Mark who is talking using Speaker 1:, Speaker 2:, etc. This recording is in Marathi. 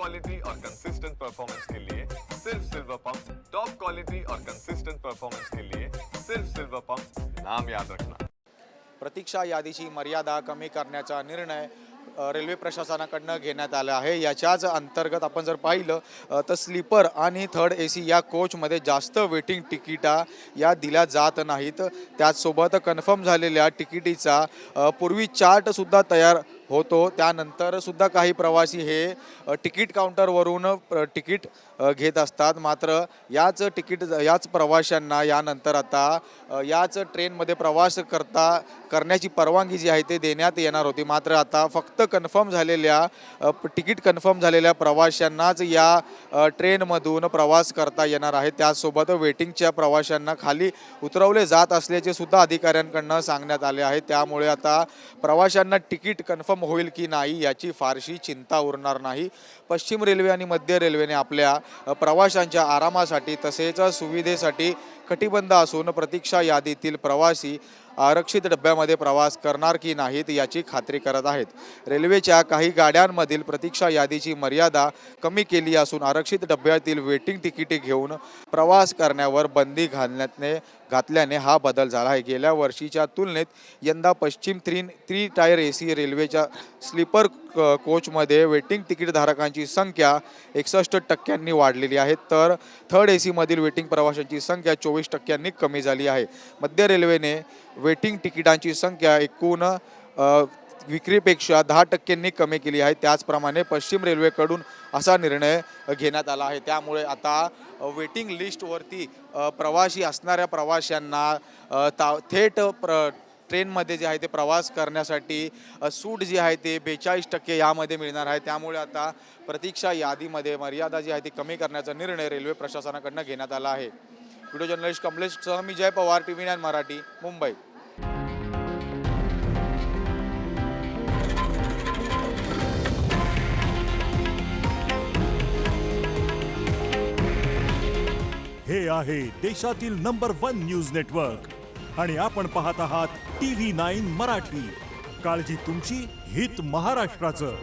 Speaker 1: क्वालिटी और कंसिस्टेंट परफॉर्मेंस के लिए सिर्फ सिल्वर पंप। टॉप क्वालिटी और कंसिस्टेंट परफॉर्मेंस के लिए सिर्फ सिल्वर पंप, नाम याद रखना।
Speaker 2: प्रतीक्षा यादीची मर्यादा कमी करण्याचा निर्णय रेल्वे प्रशासनाकडून घेण्यात आला आहे। याच्याच अंतर्गत आपण जर पाहिलं तर स्लीपर आणि थर्ड AC या कोचमध्ये जास्त वेटिंग तिकिटा या दिल्या जात नाहीत। त्याचसोबत कन्फर्म झालेल्या तिकिटीचा पूर्वी चार्ट सुद्धा तयार होतो, त्यानंतर सुद्धा काही प्रवासी हे तिकीट काउंटरवरून तिकीट घेत असतात। मात्र याच प्रवाशांना यानंतर आता याच ट्रेनमध्ये प्रवास करण्याची परवानगी जी आहे ते देण्यात येणार होती। मात्र आता फक्त तिकीट कन्फर्म झालेल्या प्रवाशांनाच या ट्रेनमधून प्रवास करता येणार आहे। त्यासोबत वेटिंगच्या प्रवाशांना खाली उतरवले जात असल्याचे सुद्धा अधिकाऱ्यांकडून सांगण्यात आले आहे। त्यामुळे आता प्रवाशांना तिकीट कन्फर्म होईल की नाही याची फारशी चिंता उरणार नाही। पश्चिम रेल्वे आणि मध्य रेल्वेने आपल्या प्रवाशांच्या आरामासाठी तसेच सुविधेसाठी कटिबद्ध असून प्रतीक्षा यादीतील प्रवासी आरक्षित डब्यामध्ये प्रवास करणार की नाहीत याची खात्री करत आहेत। रेल्वेच्या काही गाड्यांमधील प्रतीक्षा यादीची मर्यादा कमी केली असून आरक्षित डब्यातील वेटिंग तिकिटे घेऊन प्रवास करण्यावर बंदी घातल्याने हा बदल झाला आहे। गेल्या वर्षीच्या तुलनेत यंदा पश्चिम थ्री टायर AC रेल्वेच्या स्लीपर कोचमध्ये वेटिंग तिकीट धारकांची संख्या 61% वाढलेली आहे, तर थर्ड AC मधील वेटिंग प्रवाशांची संख्या 24% कमी झाली आहे। मध्य रेल्वेने वेटिंग तिकिटांची संख्या एकूण विक्रीपेक्षा 10% कमी केली आहे। त्याचप्रमाणे पश्चिम रेल्वेकडून असा निर्णय घेण्यात आला आहे। त्यामुळे आता वेटिंग लिस्टवरती प्रवासी असणाऱ्या प्रवाशांना थेट ट्रेनमध्ये जे आहे ते प्रवास करण्यासाठी सूट जी आहे ते 42% यामध्ये मिळणार आहे। त्यामुळे आता प्रतीक्षा यादीमध्ये मर्यादा जी आहे ती कमी करण्याचा निर्णय रेल्वे प्रशासनाकडून घेण्यात आला आहे। व्हिडिओ जर्नलिस्ट कमलेशसह मी जय पवार, TV9 मराठी, मुंबई।
Speaker 3: हे आहे देशातील नंबर 1 न्यूज नेटवर्क आणि आपण पाहत आहात TV9 मराठी। काळजी तुमची, हित महाराष्ट्राचं।